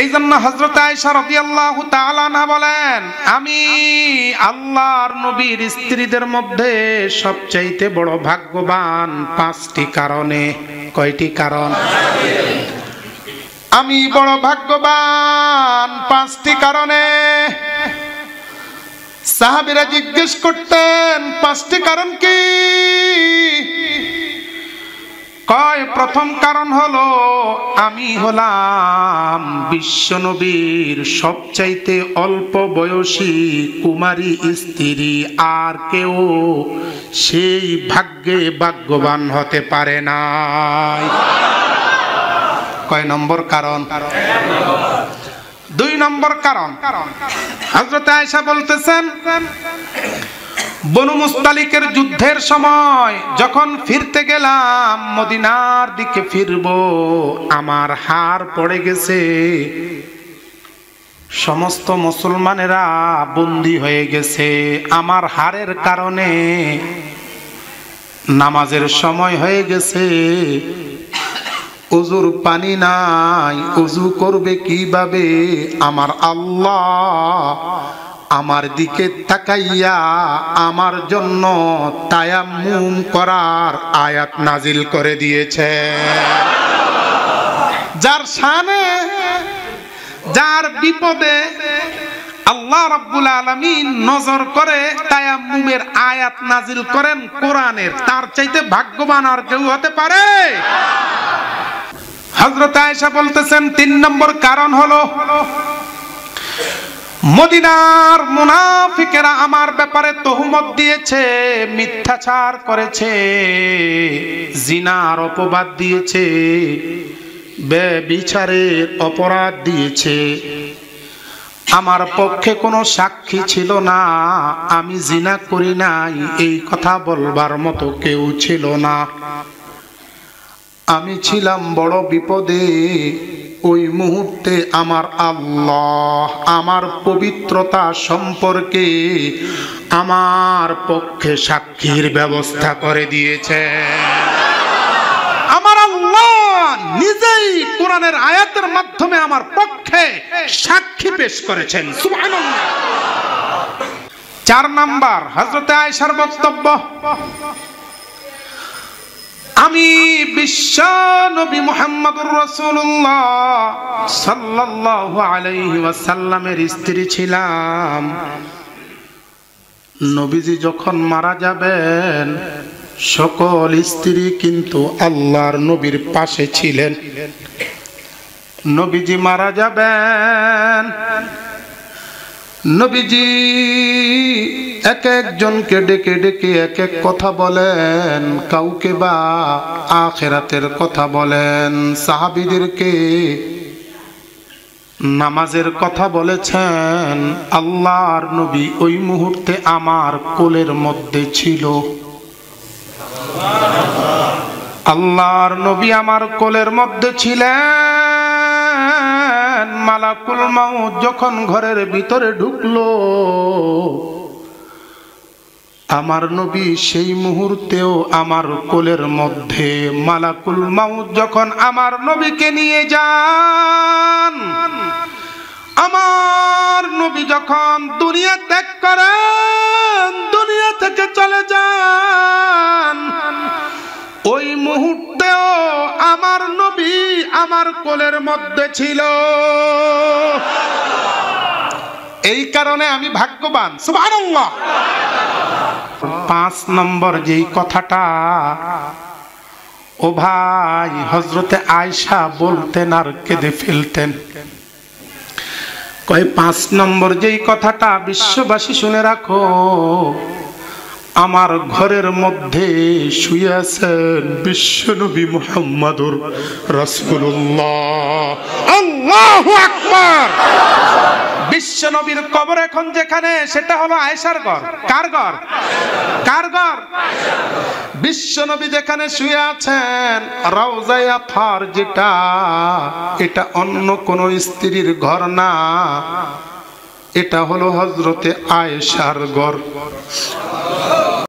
এই জন্য হযরত আয়েশা রাদিয়াল্লাহু তাআলা আনহা বলেন, আমি আল্লাহর নবীর স্ত্রীদের মধ্যে সবচাইতে বড় ভাগ্যবান 5টি কারণে। কয়টি কারণ? আমি বড় ভাগ্যবান 5টি কারণে। সাহাবীরা জিজ্ঞেস করতেন, 5টি কারণ কি? কয়, প্রথম কারণ হলো আমি হলাম বিশ্বনবীর সবচাইতে অল্প বয়সী কুমারী স্ত্রী, আর কেউ সেই ভাগ্যে ভাগ্যবান হতে পারে না। কয় নম্বর কারণ? 2 নম্বর কারণ। হযরত আয়েশা বলতেছেন, বনু মুস্তালিকের যুদ্ধের সময় যখন ফিরতে গেলাম, মদিনার দিকে ফিরব, আমার হাড় পড়ে গেছে। সমস্ত মুসলমানেরা বন্দী হয়ে গেছে। আমার হাড়ের কারণে নামাজের সময় হয়ে গেছে, ওযুর পানি নাই, ওযু করবে কিভাবে? আমার আল্লাহ আমার দিকে তাকাইয়া আমার জন্য তায়াম্মুম করার আয়াত নাজিল করে দিয়েছে। যার শানে, যার বিপদে আল্লাহ রাব্বুল আলামিন নজর করে তায়াম্মুমের আয়াত নাজিল করেন কোরআনের, তার চাইতে ভাগ্যবান আর কেউ হতে পারে? হযরত আয়েশা বলতেছেন, 3 নম্বর কারণ হলো মদিনার মুনাফিকেরা আমার ব্যাপারে তহমত দিয়েছে, মিথ্যাচার করেছে, জিনার অপবাদ দিয়েছে, ব্যভিচারের অপরাধ দিয়েছে। আমার পক্ষে কোনো সাক্ষী ছিল না, আমি জিনা করি নাই এই কথা বলবার মতো কেউ ছিল না। আমি ছিলাম বড় বিপদে। ওই মুহূর্তে আমার আল্লাহ আমার পবিত্রতা সম্পর্কে আমার পক্ষে সাক্ষীর ব্যবস্থা করে দিয়েছে। আমার আল্লাহ নিজেই কোরআনের আয়াতের মাধ্যমে আমার পক্ষে সাক্ষী পেশ করেছেন। সুবহানাল্লাহ। 4 নাম্বার হযরত আয়েশার বক্তব্য, আমি বিশ্ব নবী মুহাম্মদুর রাসূলুল্লাহ সাল্লাল্লাহু আলাইহি ওয়াসাল্লামের স্ত্রী ছিলাম। নবীজি যখন মারা যাবেন, সকল স্ত্রী কিন্তু আল্লাহর নবীর পাশে ছিলেন। নবীজি মারা যাবেন, নবীজি এক একজনকে ডেকে ডেকে এক এক কথা বলেন, কাউকে বা আখিরাতের কথা বলেন, সাহাবীদেরকে নামাজের কথা বলেছেন। আল্লাহর নবী ওই মুহূর্তে আমার কোলের মধ্যে ছিল। আল্লাহর নবী আমার কোলের মধ্যে ছিলেন। মালাকুল মাউত যখন ঘরের ভিতরে ঢুকলো, আমার নবী সেই মুহূর্তেও আমার কোলের মধ্যে। মালাকুল মাউত যখন আমার নবীকে নিয়ে যান, আমার নবী যখন দুনিয়া ত্যাগ করেন, দুনিয়া থেকে চলে যান, ওই মুহূর্তেও আমার নবী আমার কোলের মধ্যে ছিল। এই কারণে আমি ভাগ্যবান। সুবহানাল্লাহ। 5 নম্বর যেই কথাটা, ও ভাই, হযরতে আয়েশা বলতেন আর কেঁদে ফেলতেন। কয় 5 নম্বর যেই কথাটা বিশ্ববাসী শুনে রাখো, আমার ঘরের মধ্যে শুয়ে আছেন বিশ্বনবী মুহাম্মদুর রাসূলুল্লাহ। আল্লাহু আকবার। বিশ্বনবীর কবর এখন যেখানে, সেটা হলো আয়েশার ঘর। কার ঘর? কার ঘর? বিশ্বনবী যেখানে শুয়ে আছেন, রওজায়ে আতহার যেটা, এটা অন্য কোন স্ত্রীর ঘর না, এটা হলো হযরতে আয়েশার ঘর।